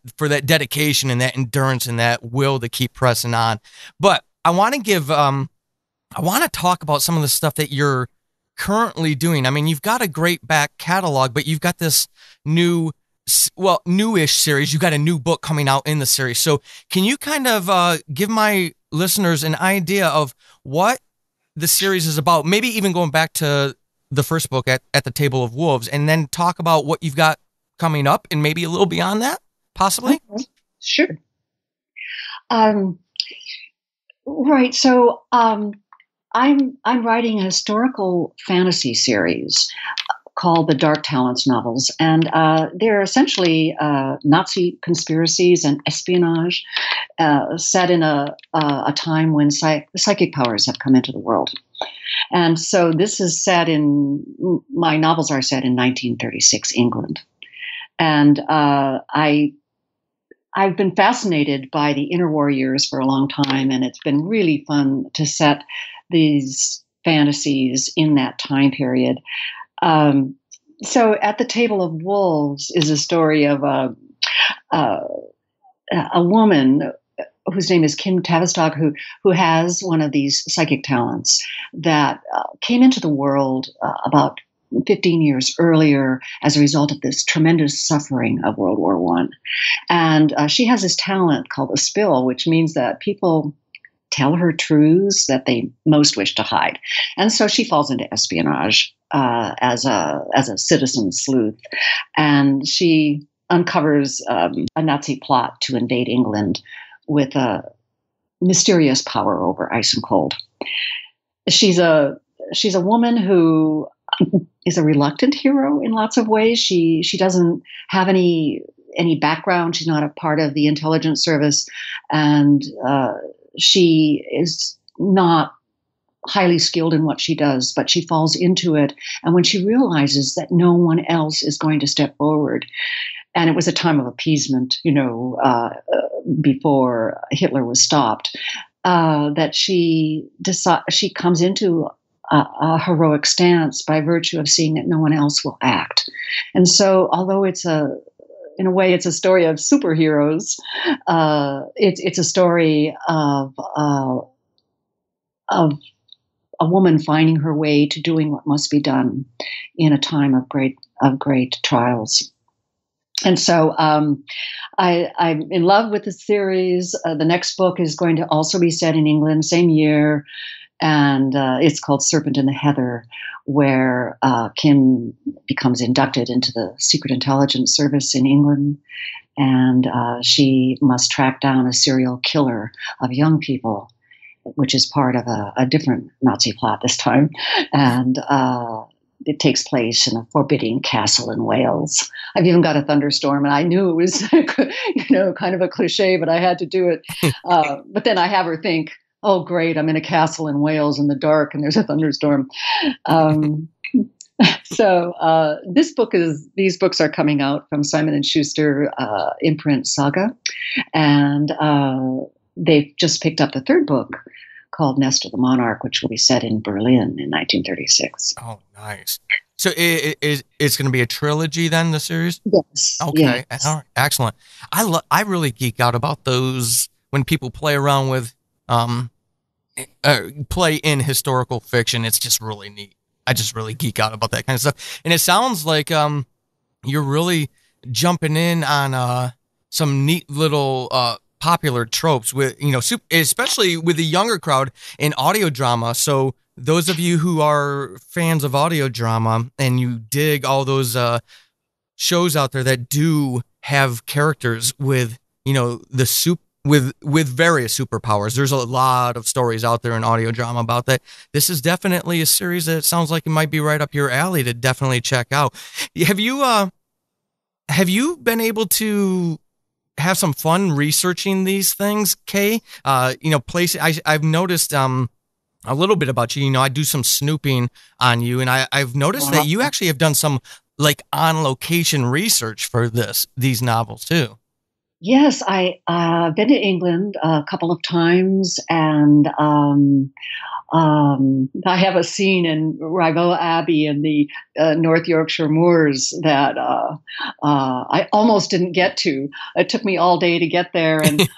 dedication and that endurance and that will to keep pressing on. But I want to talk about some of the stuff that you're currently doing. I mean, you've got a great back catalog, but you've got this newish series. You've got a new book coming out in the series. So can you kind of give my listeners an idea of what the series is about? Maybe even going back to the first book at the Table of Wolves, and then talk about what you've got coming up and maybe a little beyond that, possibly. Okay. Sure. Right. So I'm writing a historical fantasy series called the Dark Talents novels, and they're essentially Nazi conspiracies and espionage set in a time when psychic powers have come into the world. And so this is my novels are set in 1936 England, and I've been fascinated by the interwar years for a long time, and it's been really fun to set these fantasies in that time period. So at the Table of Wolves is a story of a woman whose name is Kim Tavistock, who has one of these psychic talents that came into the world about 15 years earlier as a result of this tremendous suffering of World War I. And she has this talent called the spill, which means that people tell her truths that they most wish to hide. And so she falls into espionage as a citizen sleuth. And she uncovers a Nazi plot to invade England with a mysterious power over ice and cold. She's a woman who is a reluctant hero in lots of ways. She doesn't have any background. She's not a part of the intelligence service, and she is not highly skilled in what she does, but she falls into it. And when she realizes that no one else is going to step forward, and it was a time of appeasement, before Hitler was stopped, that she comes into a heroic stance by virtue of seeing that no one else will act. And so, although in a way, it's a story of superheroes. It's a story of a woman finding her way to doing what must be done in a time of great trials. And so I'm in love with the series. The next book is going to also be set in England, same year, and it's called Serpent in the Heather, where Kim becomes inducted into the Secret Intelligence Service in England, and she must track down a serial killer of young people, which is part of a different Nazi plot this time, and it takes place in a forbidding castle in Wales. I've even got a thunderstorm, and I knew it was, kind of a cliche, but I had to do it. But then I have her think, oh, great, I'm in a castle in Wales in the dark, and there's a thunderstorm. So these books are coming out from Simon & Schuster imprint Saga, and they've just picked up the third book called Nest of the Monarch, which will be set in Berlin in 1936. Oh, nice. So it's going to be a trilogy then, the series? Yes. Okay. Yes. All right. Excellent. I really geek out about those when people play around with play in historical fiction. It's just really neat. I just really geek out about that kind of stuff. And it sounds like you're really jumping in on some neat little popular tropes with, especially with the younger crowd in audio drama. So those of you who are fans of audio drama and you dig all those shows out there that do have characters with, with various superpowers. There's a lot of stories out there in audio drama about that. This is definitely a series that sounds like it might be right up your alley to definitely check out. Have you been able to have some fun researching these things, Kay? I've noticed a little bit about you. I do some snooping on you, and I've noticed that you actually have done some like on location research for these novels too. Yes, I've been to England a couple of times, and I have a scene in Rievaulx Abbey in the North Yorkshire moors that I almost didn't get to. It took me all day to get there, and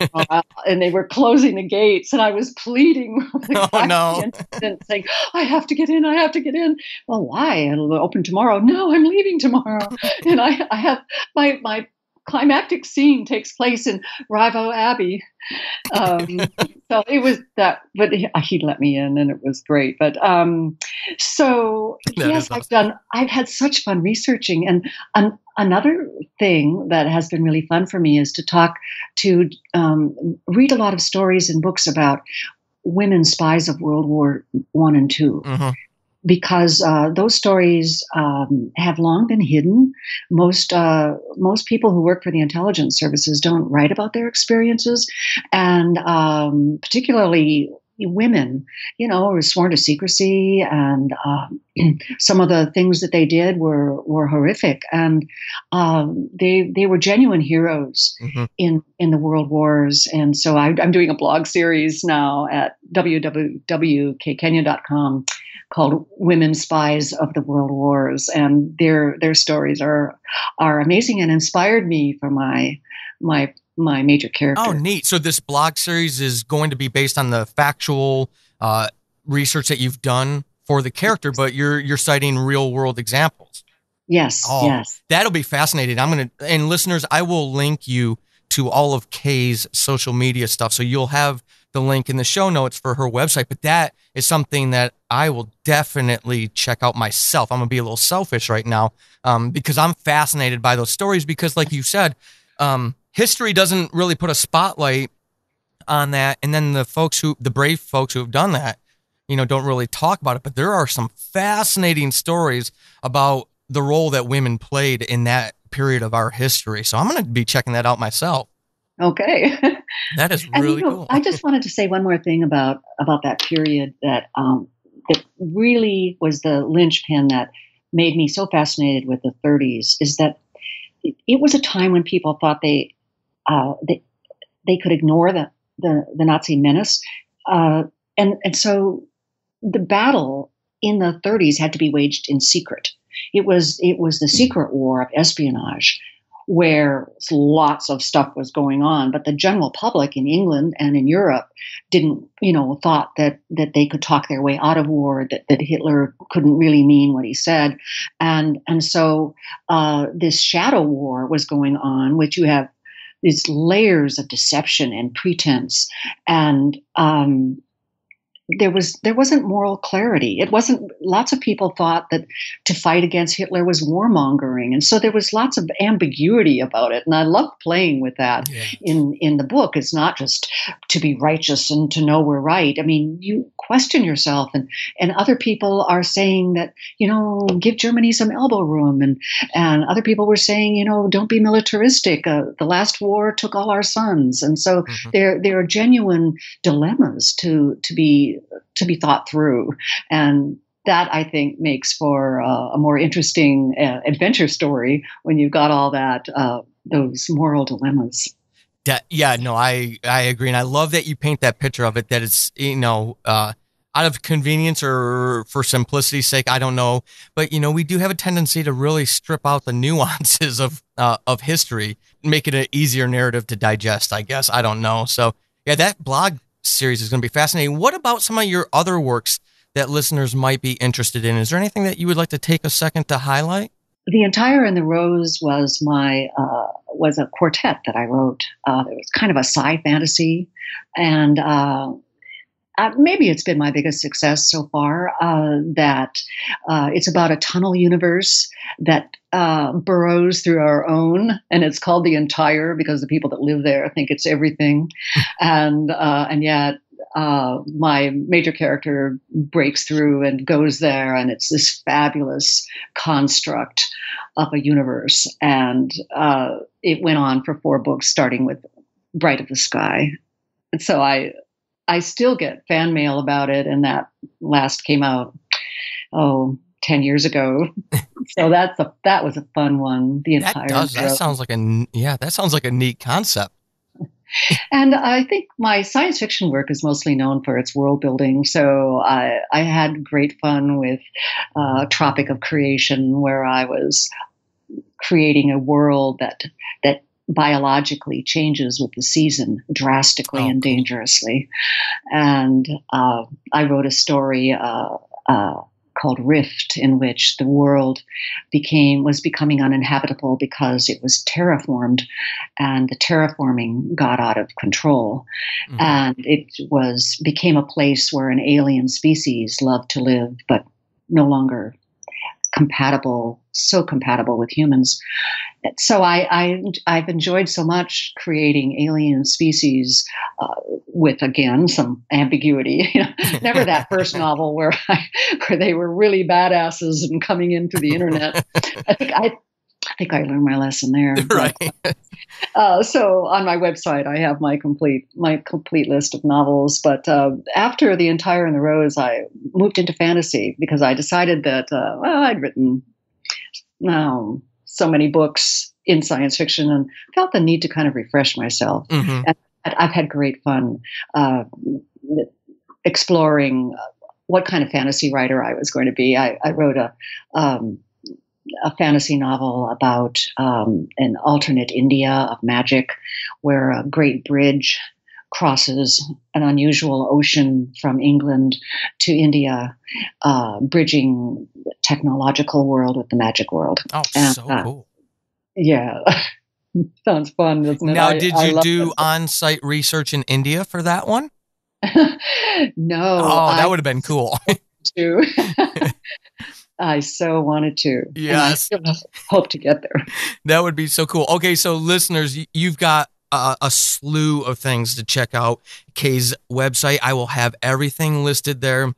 they were closing the gates, and I was pleading with the attendant, saying, "I have to get in. I have to get in." Well, why? It'll open tomorrow. No, I'm leaving tomorrow, and I have my climactic scene takes place in Rievaulx Abbey. So it was that, but he let me in and it was great. But yes, awesome. I've had such fun researching. And another thing that has been really fun for me is to read a lot of stories and books about women spies of World War I and II. Mm-hmm. Because those stories have long been hidden. Most people who work for the intelligence services don't write about their experiences, and particularly women, were sworn to secrecy, and some of the things that they did were horrific, and they were genuine heroes mm-hmm. in the world wars. And so I'm doing a blog series now at www.kenyon.com called Women Spies of the World Wars, and their stories are amazing and inspired me for my major character. Oh, neat. So this blog series is going to be based on the factual research that you've done for the character, but you're citing real world examples. Yes, Oh, yes. that'll be fascinating. And listeners, I will link you to all of Kay's social media stuff. So you'll have the link in the show notes for her website. But that is something that I will definitely check out myself. I'm going to be a little selfish right now because I'm fascinated by those stories because, like you said, history doesn't really put a spotlight on that. And then the brave folks who have done that, don't really talk about it. But there are some fascinating stories about the role that women played in that period of our history. So I'm going to be checking that out myself. Okay. That is really cool. I just wanted to say one more thing about that period that really was the linchpin that made me so fascinated with the 30s is that it was a time when people thought they could ignore the Nazi menace. And so the battle in the 30s had to be waged in secret. It was the secret war of espionage, where lots of stuff was going on, but the general public in England and in Europe didn't, thought that they could talk their way out of war, that Hitler couldn't really mean what he said, and so this shadow war was going on, which you have these layers of deception and pretense, and there wasn't moral clarity. It wasn't. Lots of people thought that to fight against Hitler was warmongering, and so there was lots of ambiguity about it. And I love playing with that in the book. It's not just to be righteous and to know we're right. I mean, you question yourself, and other people are saying that give Germany some elbow room, and other people were saying don't be militaristic. The last war took all our sons, and so there are genuine dilemmas to be thought through, and that I think makes for a more interesting adventure story when you've got all that those moral dilemmas. I agree, and I love that you paint that picture of it. That it's out of convenience or for simplicity's sake, I don't know, but we do have a tendency to really strip out the nuances of history, make it an easier narrative to digest. I guess I don't know. So that blog series is going to be fascinating. What about some of your other works that listeners might be interested in? Is there anything that you would like to take a second to highlight? The Entire and the Rose was was a quartet that I wrote. It was kind of a sci fantasy, and maybe it's been my biggest success so far. That it's about a tunnel universe that burrows through our own, and it's called The Entire because the people that live there think it's everything, and yet my major character breaks through and goes there, and it's this fabulous construct of a universe. And it went on for 4 books, starting with Bright of the Sky. And so I still get fan mail about it, and that last came out 10 years ago. So that was a fun one. That sounds like a neat concept. And I think my science fiction work is mostly known for its world building. So I had great fun with Tropic of Creation, where I was creating a world that biologically changes with the season drastically and dangerously. And I wrote a story called Rift, in which the world was becoming uninhabitable because it was terraformed, and the terraforming got out of control. And it became a place where an alien species loved to live, but no longer so compatible with humans. So I've enjoyed so much creating alien species with, again, some ambiguity. Never that first novel where they were really badasses and coming in through the internet. I think I learned my lesson there. Right. So on my website, I have my complete list of novels. But after The Entire and the Rose, I moved into fantasy because I decided that I'd written so many books in science fiction and felt the need to kind of refresh myself. And I've had great fun exploring what kind of fantasy writer I was going to be. I wrote a fantasy novel about an alternate India of magic, where a great bridge crosses an unusual ocean from England to India, bridging the technological world with the magic world. Oh, so cool. Yeah. Sounds fun, doesn't it? Now, did you do that. on-site research in India for that one? No. Oh, that would have been cool. To. I so wanted to. Yes. And I still hope to get there. That would be so cool. Okay, so listeners, you've got a slew of things to check out. Kay's website, I will have everything listed there.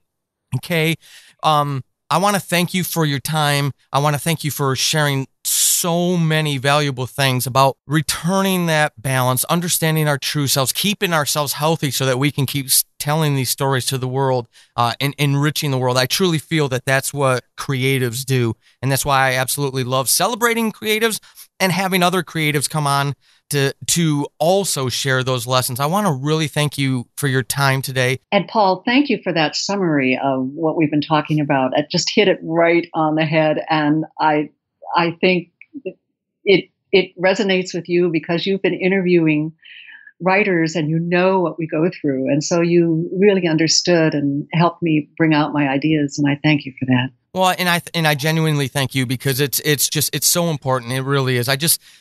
Okay, I want to thank you for your time. I want to thank you for sharing so many valuable things about returning that balance, understanding our true selves, keeping ourselves healthy so that we can keep telling these stories to the world and enriching the world. I truly feel that that's what creatives do. And that's why I absolutely love celebrating creatives and having other creatives come on to also share those lessons. I want to really thank you for your time today. And Paul, thank you for that summary of what we've been talking about. It just hit it right on the head. And I think it resonates with you because you've been interviewing writers and you know what we go through. And so you really understood and helped me bring out my ideas. And I thank you for that. Well, and I genuinely thank you because it's so important. It really is.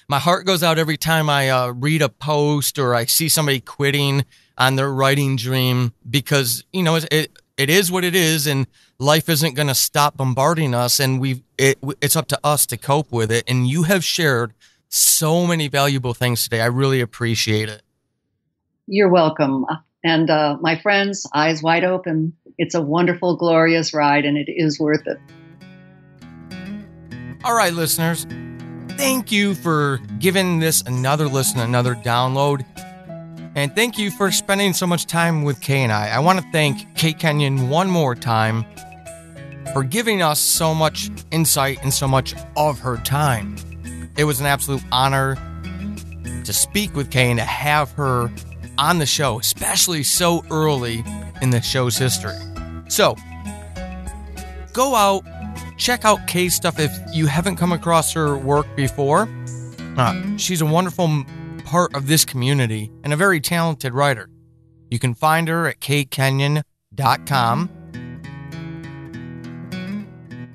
My heart goes out every time I read a post or I see somebody quitting on their writing dream because, you know, it is what it is and life isn't going to stop bombarding us and it's up to us to cope with it. And you have shared so many valuable things today. I really appreciate it. You're welcome. And my friends, eyes wide open. It's a wonderful, glorious ride, and it is worth it. All right, listeners. Thank you for giving this another listen, another download. And thank you for spending so much time with Kay and I. I want to thank Kay Kenyon one more time for giving us so much insight and so much of her time. It was an absolute honor to speak with Kay and to have her on the show, especially so early in the show's history. So, go out, check out Kay's stuff if you haven't come across her work before. She's a wonderful part of this community and a very talented writer. You can find her at kkenyon.com,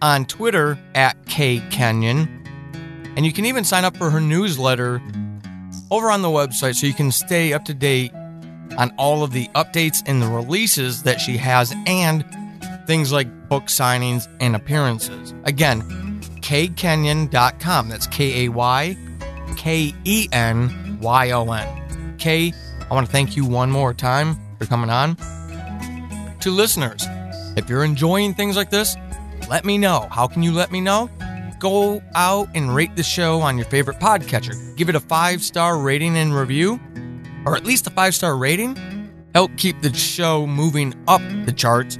on Twitter at kkenyon, and you can even sign up for her newsletter over on the website so you can stay up to date on all of the updates and the releases that she has and things like book signings and appearances. Again, kkenyon.com. That's KayKenyon. Kay, I want to thank you one more time for coming on. To listeners, if you're enjoying things like this, let me know. How can you let me know? Go out and rate the show on your favorite podcatcher. Give it a 5-star rating and review, or at least a 5-star rating. Help keep the show moving up the charts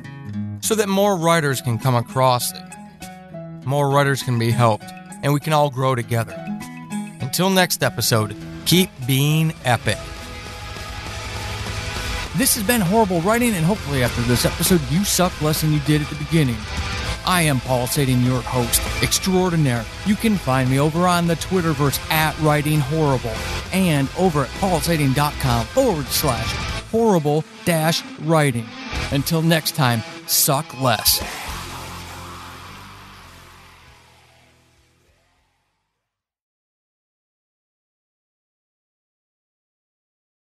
so that more writers can come across it. More writers can be helped, and we can all grow together. Until next episode, keep being epic. This has been Horrible Writing, and hopefully after this episode, you suck less than you did at the beginning. I am Paul Sading, your host extraordinaire. You can find me over on the Twitterverse at Writing Horrible and over at paulsading.com/horrible-writing. Until next time, suck less.